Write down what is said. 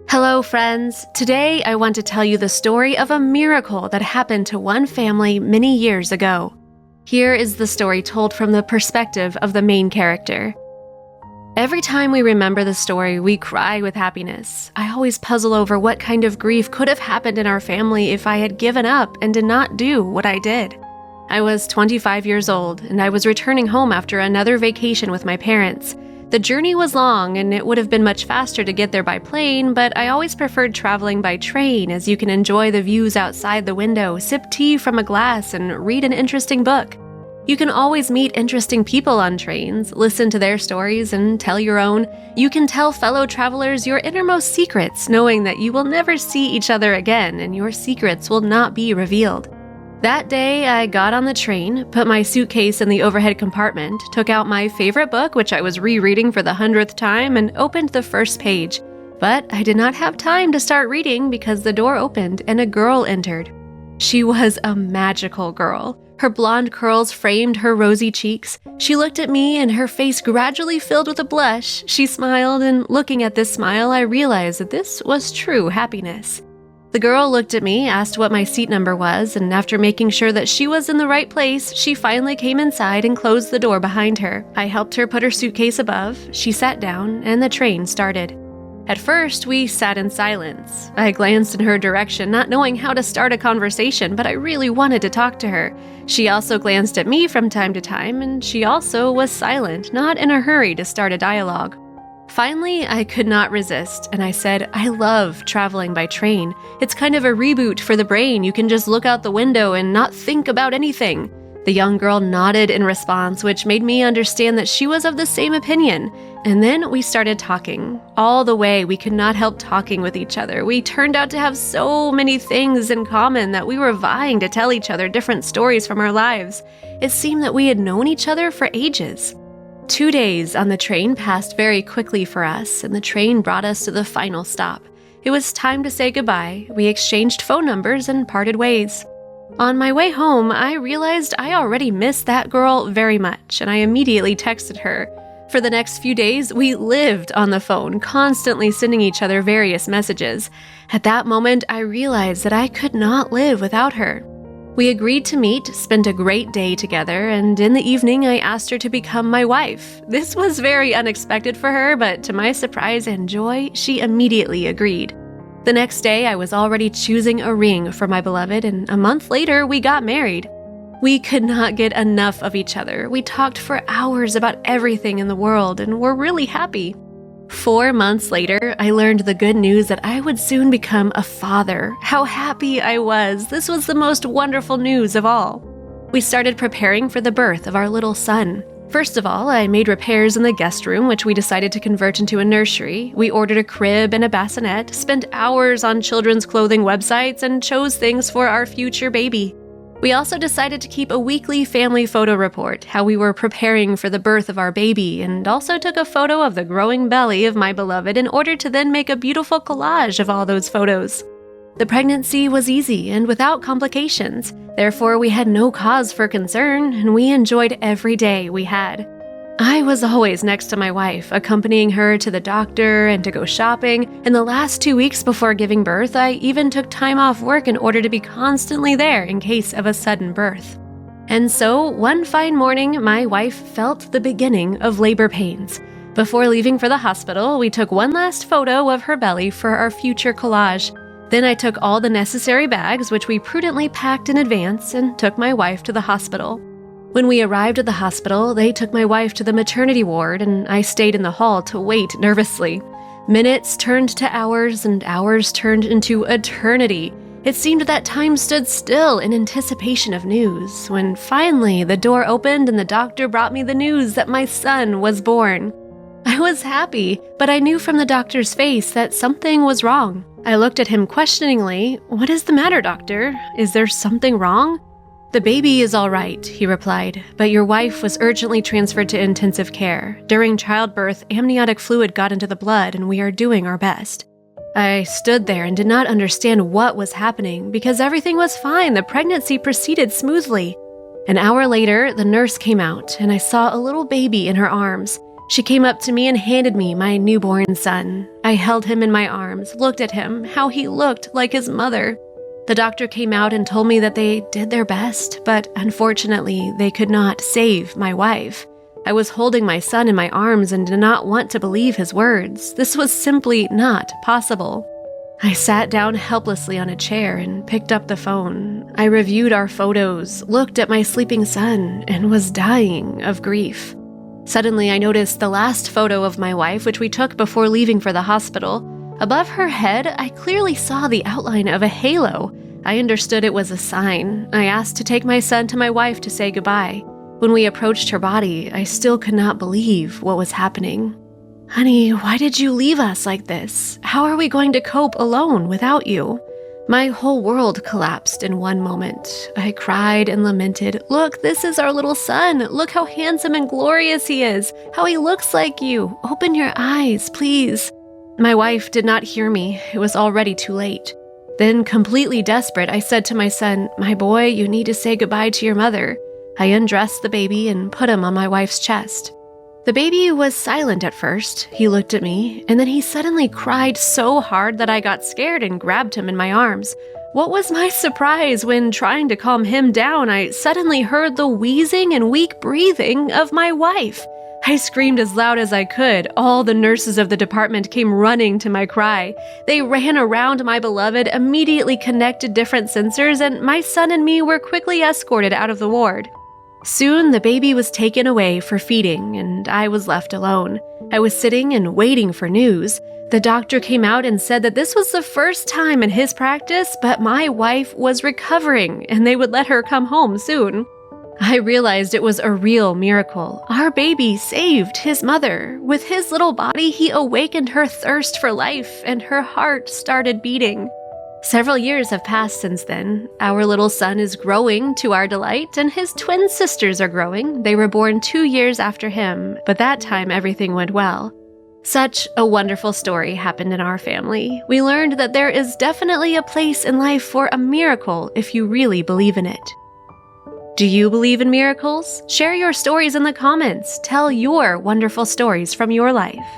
Hello, friends. Today, I want to tell you the story of a miracle that happened to one family many years ago. Here is the story told from the perspective of the main character. Every time we remember the story, we cry with happiness. I always puzzle over what kind of grief could have happened in our family if I had given up and did not do what I did. I was 25 years old, and I was returning home after another vacation with my parents. The journey was long, and it would have been much faster to get there by plane, but I always preferred traveling by train as you can enjoy the views outside the window, sip tea from a glass, and read an interesting book. You can always meet interesting people on trains, listen to their stories, and tell your own. You can tell fellow travelers your innermost secrets, knowing that you will never see each other again and your secrets will not be revealed. That day, I got on the train, put my suitcase in the overhead compartment, took out my favorite book, which I was rereading for the 100th time, and opened the first page. But I did not have time to start reading because the door opened and a girl entered. She was a magical girl. Her blonde curls framed her rosy cheeks. She looked at me and her face gradually filled with a blush. She smiled, and looking at this smile, I realized that this was true happiness. The girl looked at me, asked what my seat number was, and after making sure that she was in the right place, she finally came inside and closed the door behind her. I helped her put her suitcase above, she sat down, and the train started. At first, we sat in silence. I glanced in her direction, not knowing how to start a conversation, but I really wanted to talk to her. She also glanced at me from time to time, and she also was silent, not in a hurry to start a dialogue. Finally, I could not resist, and I said, I love traveling by train. It's kind of a reboot for the brain. You can just look out the window and not think about anything. The young girl nodded in response, which made me understand that she was of the same opinion. And then we started talking. All the way, we could not help talking with each other. We turned out to have so many things in common that we were vying to tell each other different stories from our lives. It seemed that we had known each other for ages. 2 days on the train passed very quickly for us, and the train brought us to the final stop. It was time to say goodbye. We exchanged phone numbers and parted ways. On my way home, I realized I already missed that girl very much, and I immediately texted her. For the next few days, we lived on the phone, constantly sending each other various messages. At that moment, I realized that I could not live without her. We agreed to meet, spent a great day together, and in the evening I asked her to become my wife. This was very unexpected for her, but to my surprise and joy, she immediately agreed. The next day I was already choosing a ring for my beloved, and a month later we got married. We could not get enough of each other. We talked for hours about everything in the world and were really happy. 4 months later, I learned the good news that I would soon become a father. How happy I was! This was the most wonderful news of all. We started preparing for the birth of our little son. First of all, I made repairs in the guest room, which we decided to convert into a nursery. We ordered a crib and a bassinet, spent hours on children's clothing websites, and chose things for our future baby. We also decided to keep a weekly family photo report, how we were preparing for the birth of our baby, and also took a photo of the growing belly of my beloved in order to then make a beautiful collage of all those photos. The pregnancy was easy and without complications, therefore we had no cause for concern, and we enjoyed every day we had. I was always next to my wife, accompanying her to the doctor and to go shopping. In the last 2 weeks before giving birth, I even took time off work in order to be constantly there in case of a sudden birth. And so, one fine morning, my wife felt the beginning of labor pains. Before leaving for the hospital, we took one last photo of her belly for our future collage. Then I took all the necessary bags, which we prudently packed in advance, and took my wife to the hospital. When we arrived at the hospital, they took my wife to the maternity ward, and I stayed in the hall to wait nervously. Minutes turned to hours, and hours turned into eternity. It seemed that time stood still in anticipation of news, when finally the door opened and the doctor brought me the news that my son was born. I was happy, but I knew from the doctor's face that something was wrong. I looked at him questioningly. "What is the matter, doctor? Is there something wrong?" "The baby is all right," he replied, "but your wife was urgently transferred to intensive care. During childbirth, amniotic fluid got into the blood, and we are doing our best." I stood there and did not understand what was happening because everything was fine. The pregnancy proceeded smoothly. An hour later, the nurse came out, and I saw a little baby in her arms. She came up to me and handed me my newborn son. I held him in my arms, looked at him, how he looked like his mother. The doctor came out and told me that they did their best, but unfortunately, they could not save my wife. I was holding my son in my arms and did not want to believe his words. This was simply not possible. I sat down helplessly on a chair and picked up the phone. I reviewed our photos, looked at my sleeping son, and was dying of grief. Suddenly, I noticed the last photo of my wife, which we took before leaving for the hospital. Above her head, I clearly saw the outline of a halo. I understood it was a sign. I asked to take my son to my wife to say goodbye. When we approached her body, I still could not believe what was happening. "Honey, why did you leave us like this? How are we going to cope alone without you?" My whole world collapsed in one moment. I cried and lamented, "Look, this is our little son. Look how handsome and glorious he is. How he looks like you. Open your eyes, please." My wife did not hear me. It was already too late. Then, completely desperate, I said to my son, "My boy, you need to say goodbye to your mother." I undressed the baby and put him on my wife's chest. The baby was silent at first. He looked at me, and then he suddenly cried so hard that I got scared and grabbed him in my arms. What was my surprise when, trying to calm him down, I suddenly heard the wheezing and weak breathing of my wife. I screamed as loud as I could. All the nurses of the department came running to my cry. They ran around my beloved, immediately connected different sensors, and my son and me were quickly escorted out of the ward. Soon, the baby was taken away for feeding, and I was left alone. I was sitting and waiting for news. The doctor came out and said that this was the first time in his practice, but my wife was recovering, and they would let her come home soon. I realized it was a real miracle. Our baby saved his mother. With his little body, he awakened her thirst for life, and her heart started beating. Several years have passed since then. Our little son is growing to our delight, and his twin sisters are growing. They were born 2 years after him, but that time everything went well. Such a wonderful story happened in our family. We learned that there is definitely a place in life for a miracle if you really believe in it. Do you believe in miracles? Share your stories in the comments. Tell your wonderful stories from your life.